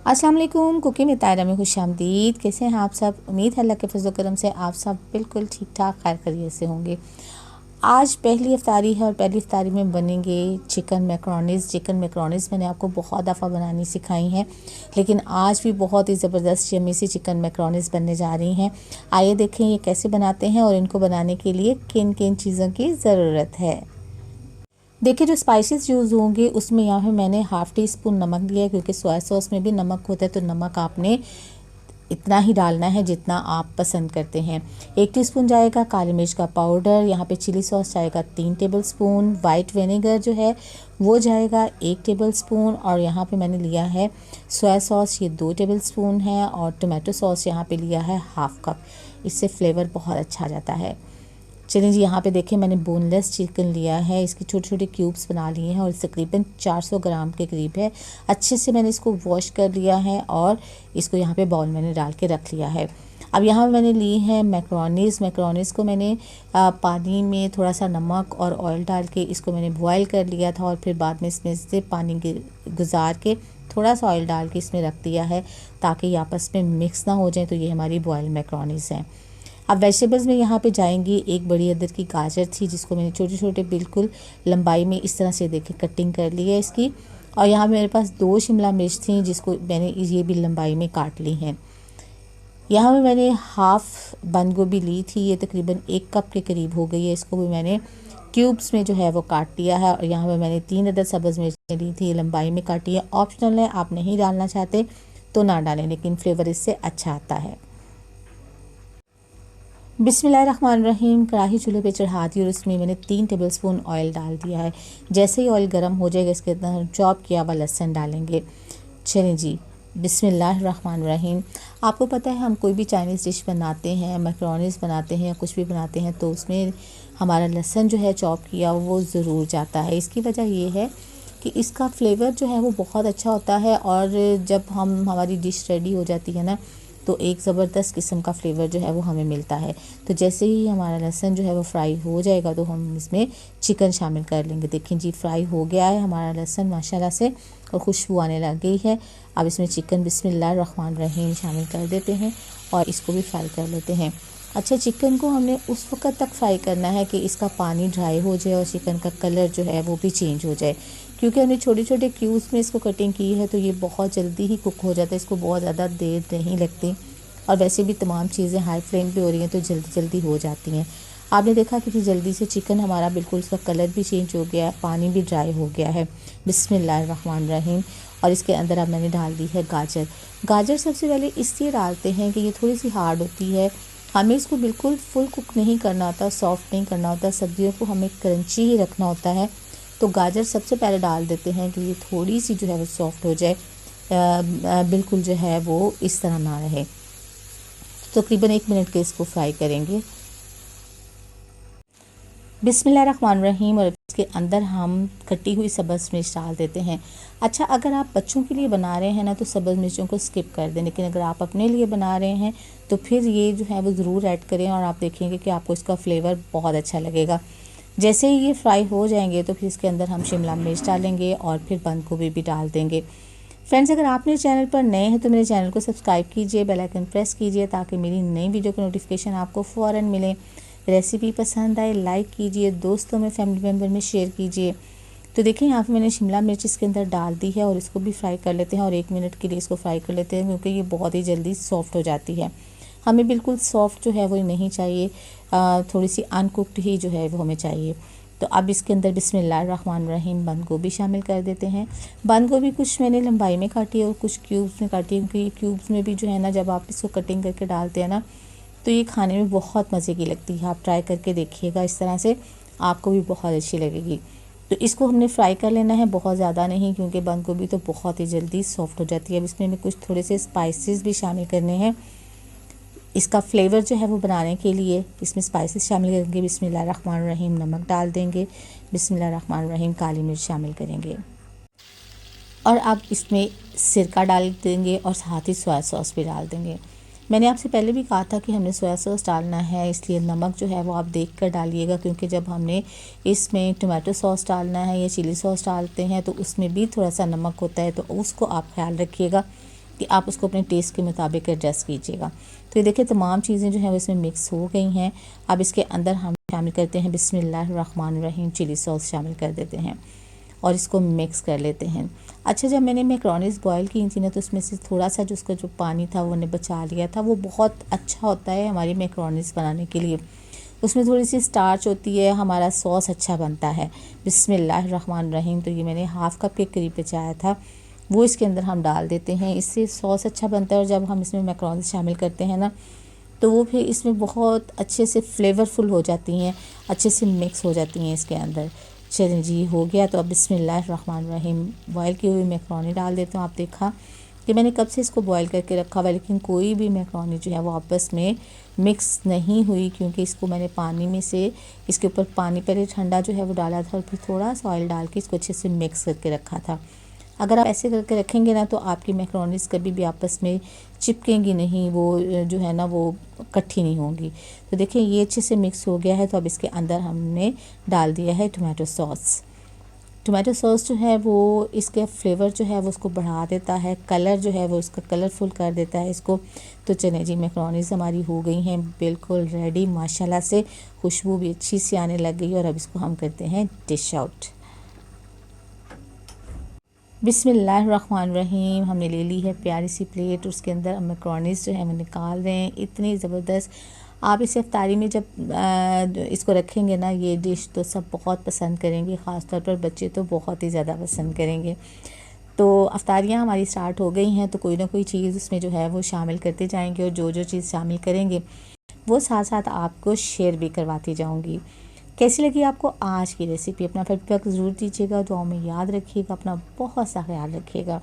अस्सलाम वालेकुम। कुकिंग में तायरा में खुशामदीद। कैसे हैं आप सब? उम्मीद है अल्लाह के फजल करम से आप सब बिल्कुल ठीक ठाक खैर खैरियत से होंगे। आज पहली इफ्तारी है और पहली इफ्तारी में बनेंगे चिकन मैक्रोनीज़ मैंने आपको बहुत दफ़ा बनानी सिखाई हैं, लेकिन आज भी बहुत ही ज़बरदस्त यम्मी सी चिकन मैक्रोनीज़ बनने जा रही हैं। आइए देखें ये कैसे बनाते हैं और इनको बनाने के लिए किन किन चीज़ों की ज़रूरत है। देखिए, जो स्पाइसेस यूज़ होंगे उसमें यहाँ पे मैंने हाफ़ टी स्पून नमक दिया है, क्योंकि सोया सॉस में भी नमक होता है, तो नमक आपने इतना ही डालना है जितना आप पसंद करते हैं। 1 टीस्पून जाएगा काली मिर्च का पाउडर। यहाँ पे चिली सॉस जाएगा 3 टेबलस्पून। वाइट विनेगर जो है वो जाएगा 1 टेबलस्पून। और यहाँ पे मैंने लिया है सोया सॉस, ये 2 टेबलस्पून है। और टोमेटो सॉस यहाँ पे लिया है हाफ़ कप। इससे फ्लेवर बहुत अच्छा आ जाता है। चलिए जी, यहाँ पे देखें मैंने बोनलेस चिकन लिया है, इसके छोटे छोटे क्यूब्स बना लिए हैं और तकरीबन 400 ग्राम के करीब है। अच्छे से मैंने इसको वॉश कर लिया है और इसको यहाँ पे बाउल मैंने डाल के रख लिया है। अब यहाँ मैंने ली है मैक्रोनीज़ को मैंने पानी में थोड़ा सा नमक और ऑयल डाल के इसको मैंने बॉयल कर लिया था, और फिर बाद में इसमें से पानी गुजार के थोड़ा सा ऑयल डाल के इसमें रख दिया है, ताकि ये आपस में मिक्स ना हो जाए। तो ये हमारी बॉयल मैक्रोनीज़ हैं। अब वेजिटेबल्स में यहाँ पे जाएंगी, एक बड़ी अदर की गाजर थी जिसको मैंने छोटे छोटे बिल्कुल लंबाई में इस तरह से देखें कटिंग कर ली है इसकी। और यहाँ मेरे पास 2 शिमला मिर्च थी जिसको मैंने ये भी लंबाई में काट ली हैं। यहाँ पे मैंने हाफ़ बंद गोभी ली थी, ये तकरीबन 1 कप के करीब हो गई है। इसको भी मैंने क्यूब्स में जो है वो काट लिया है। और यहाँ पे मैंने 3 अदर सब्ज़ मिर्चें ली थी, लंबाई में काटी है। ऑप्शनल है, आप नहीं डालना चाहते तो ना डालें, लेकिन फ्लेवर इससे अच्छा आता है। बिस्मिल्लाहिर्रहमानिर्रहीम। कढ़ाई चूल्हे पे चढ़ा दी और इसमें मैंने 3 टेबलस्पून ऑयल डाल दिया है। जैसे ही ऑयल गर्म हो जाएगा इसके अंदर चॉप किया हुआ लहसुन डालेंगे। चलें जी, बिस्मिल्लाहिर्रहमानिर्रहीम। आपको पता है हम कोई भी चाइनीज़ डिश बनाते हैं, मैक्रोनीज़ बनाते हैं या कुछ भी बनाते हैं, तो उसमें हमारा लहसुन जो है चॉप किया वो ज़रूर जाता है। इसकी वजह ये है कि इसका फ्लेवर जो है वो बहुत अच्छा होता है, और जब हमारी डिश रेडी हो जाती है ना, तो एक ज़बरदस्त किस्म का फ्लेवर जो है वो हमें मिलता है। तो जैसे ही हमारा लहसुन जो है वो फ्राई हो जाएगा तो हम इसमें चिकन शामिल कर लेंगे। देखें जी, फ्राई हो गया है हमारा लहसुन माशाल्लाह से, और खुशबू आने लग गई है। अब इसमें चिकन बिस्मिल्लाहिर्रहमानिर्रहीम शामिल कर देते हैं और इसको भी फ्राई कर लेते हैं। अच्छा, चिकन को हमने उस वक्त तक फ्राई करना है कि इसका पानी ड्राई हो जाए और चिकन का कलर जो है वो भी चेंज हो जाए। क्योंकि हमने छोटे छोटे क्यूब्स में इसको कटिंग की है, तो ये बहुत जल्दी ही कुक हो जाता है, इसको बहुत ज़्यादा देर नहीं लगती। और वैसे भी तमाम चीज़ें हाई फ्लेम पे हो रही हैं तो जल्दी जल्दी हो जाती हैं। आपने देखा कितनी जल्दी से चिकन हमारा बिल्कुल इसका कलर भी चेंज हो गया है, पानी भी ड्राई हो गया है। बिस्मिल्लाहिर्रहमानिर्रहीम। और इसके अंदर अब मैंने डाल दी है गाजर सबसे पहले इसलिए डालते हैं कि ये थोड़ी सी हार्ड होती है। हमें इसको बिल्कुल फुल कुक नहीं करना होता, सॉफ्ट नहीं करना होता, सब्जियों को हमें क्रंची ही रखना होता है। तो गाजर सबसे पहले डाल देते हैं कि ये थोड़ी सी जो है वो सॉफ्ट हो जाए, बिल्कुल जो है वो इस तरह ना रहे। तो तकरीबन 1 मिनट के इसको फ्राई करेंगे। बिस्मिल्लाहिर्रहमानिर्रहीम। और इसके अंदर हम कटी हुई सब्ज़ मिर्च डाल देते हैं। अच्छा, अगर आप बच्चों के लिए बना रहे हैं ना तो सब्ज़ मिर्चों को स्किप कर दें, लेकिन अगर आप अपने लिए बना रहे हैं तो फिर ये जो है वो ज़रूर ऐड करें, और आप देखेंगे कि आपको इसका फ्लेवर बहुत अच्छा लगेगा। जैसे ही ये फ्राई हो जाएंगे तो फिर इसके अंदर हम शिमला मिर्च डालेंगे और फिर बंद गोभी भी डाल देंगे। फ्रेंड्स, अगर आप मेरे चैनल पर नए हैं तो मेरे चैनल को सब्सक्राइब कीजिए, बेल आइकन प्रेस कीजिए, ताकि मेरी नई वीडियो की नोटिफिकेशन आपको फ़ौरन मिले। रेसिपी पसंद आए लाइक कीजिए, दोस्तों में फैमिली मेम्बर में शेयर कीजिए। तो देखिए, यहाँ पे मैंने शिमला मिर्च इसके अंदर डाल दी है और इसको भी फ्राई कर लेते हैं, और 1 मिनट के लिए इसको फ्राई कर लेते हैं, क्योंकि ये बहुत ही जल्दी सॉफ्ट हो जाती है। हमें बिल्कुल सॉफ्ट जो है वो नहीं चाहिए, थोड़ी सी अनकुक्ड ही जो है वो हमें चाहिए। तो अब इसके अंदर बिस्मिल्लाहिर्रहमानिर्रहीम बंद गोभी शामिल कर देते हैं। बंद गोभी कुछ मैंने लंबाई में काटी है और कुछ क्यूब्स में काटी है, क्योंकि क्यूब्स में भी जो है ना, जब आप इसको कटिंग करके डालते हैं ना तो ये खाने में बहुत मज़े की लगती है। आप ट्राई करके देखिएगा, इस तरह से आपको भी बहुत अच्छी लगेगी। तो इसको हमने फ्राई कर लेना है, बहुत ज़्यादा नहीं, क्योंकि बंद गोभी तो बहुत ही जल्दी सॉफ्ट हो जाती है। अब इसमें कुछ थोड़े से स्पाइसेस भी शामिल करने हैं। इसका फ्लेवर जो है वो बनाने के लिए इसमें स्पाइसेस शामिल करेंगे। बिस्मिल्लाहिर्रहमानिर्रहीम नमक डाल देंगे, बिस्मिल्लाहिर्रहमानिर्रहीम काली मिर्च शामिल करेंगे, और अब इसमें सिरका डाल देंगे और साथ ही सोया सॉस भी डाल देंगे। मैंने आपसे पहले भी कहा था कि हमने सोया सॉस डालना है, इसलिए नमक जो है वो आप देख कर डालिएगा, क्योंकि जब हमने इसमें टोमेटो सॉस डालना है या चिली सॉस डालते हैं तो उसमें भी थोड़ा सा नमक होता है, तो उसको आप ख्याल रखिएगा। कि आप उसको अपने टेस्ट के मुताबिक एडजस्ट कीजिएगा। तो ये देखिए तमाम चीज़ें जो हैं वो इसमें मिक्स हो गई हैं। अब इसके अंदर हम शामिल करते हैं बिस्मिल्लाहिर्रहमानिर्रहीम, चिली सॉस शामिल कर देते हैं और इसको मिक्स कर लेते हैं। अच्छा, जब मैंने मैक्रोनीज़ बॉयल की थी ना तो उसमें से थोड़ा सा जो उसका जो पानी था वो मैंने बचा लिया था। वो बहुत अच्छा होता है हमारी मैक्रोनीज़ बनाने के लिए, उसमें थोड़ी सी स्टार्च होती है, हमारा सॉस अच्छा बनता है। बिस्मिल्लाहिर्रहमानिर्रहीम, तो ये मैंने हाफ़ कप के करीब बचाया था, वो इसके अंदर हम डाल देते हैं। इससे सॉस अच्छा बनता है और जब हम इसमें मैक्रोनीज़ शामिल करते हैं ना तो वो फिर इसमें बहुत अच्छे से फ्लेवरफुल हो जाती हैं, अच्छे से मिक्स हो जाती हैं इसके अंदर। चलिए जी, हो गया। तो अब बिस्मिल्लाहिर्रहमानिर्रहीम बॉयल की हुई मैक्रोनी डाल देते हूँ। आप देखा कि मैंने कब से इसको बॉयल करके रखा हुआ, लेकिन कोई भी मैक्रोनी जो है वो आपस में मिक्स नहीं हुई, क्योंकि इसको मैंने पानी में से इसके ऊपर पानी पहले ठंडा जो है वो डाला था और फिर थोड़ा सा ऑयल डाल के इसको अच्छे से मिक्स करके रखा था। अगर आप ऐसे करके रखेंगे ना तो आपकी मैक्रोनीज़ कभी भी आपस में चिपकेंगी नहीं, वो जो है ना वो इकट्ठी नहीं होंगी। तो देखिए ये अच्छे से मिक्स हो गया है। तो अब इसके अंदर हमने डाल दिया है टोमेटो सॉस। टोमेटो सॉस जो है वो इसके फ्लेवर जो है वो उसको बढ़ा देता है, कलर जो है वो इसका कलरफुल कर देता है इसको। तो चलिए जी, मैक्रोनीज़ हमारी हो गई हैं बिल्कुल रेडी, माशाल्लाह से खुशबू भी अच्छी सी आने लग गई और अब इसको हम करते हैं डिश आउट। बिस्मिल्लाहिर्रहमानिर्रहीम, हमने ले ली है प्यारी सी प्लेट, उसके अंदर हम मैक्रोनीज़ जो है वो निकाल रहे हैं। इतनी ज़बरदस्त, आप इसे इफ्तारी में जब इसको रखेंगे ना, ये डिश तो सब बहुत पसंद करेंगे, ख़ास तौर पर बच्चे तो बहुत ही ज़्यादा पसंद करेंगे। तो अफ्तारियाँ हमारी स्टार्ट हो गई हैं, तो कोई ना कोई चीज़ उसमें जो है वो शामिल करते जाएंगे और जो जो चीज़ शामिल करेंगे वो साथ साथ आपको शेयर भी करवाती जाऊँगी। कैसी लगी आपको आज की रेसिपी? अपना फीडबैक ज़रूर दीजिएगा, दुआओं में याद रखिएगा, अपना बहुत सा ख्याल रखिएगा।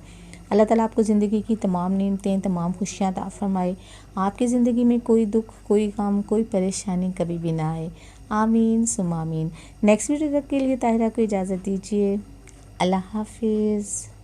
अल्लाह ताला आपको ज़िंदगी की तमाम नेमतें, तमाम खुशियाँ अता फ़रमाए। आपकी ज़िंदगी में कोई दुख, कोई गम, कोई परेशानी कभी भी ना आए। आमीन सुम्मा आमीन। नेक्स्ट वीडियो तक के लिए ताहिरा को इजाज़त दीजिए। अल्लाह हाफिज़।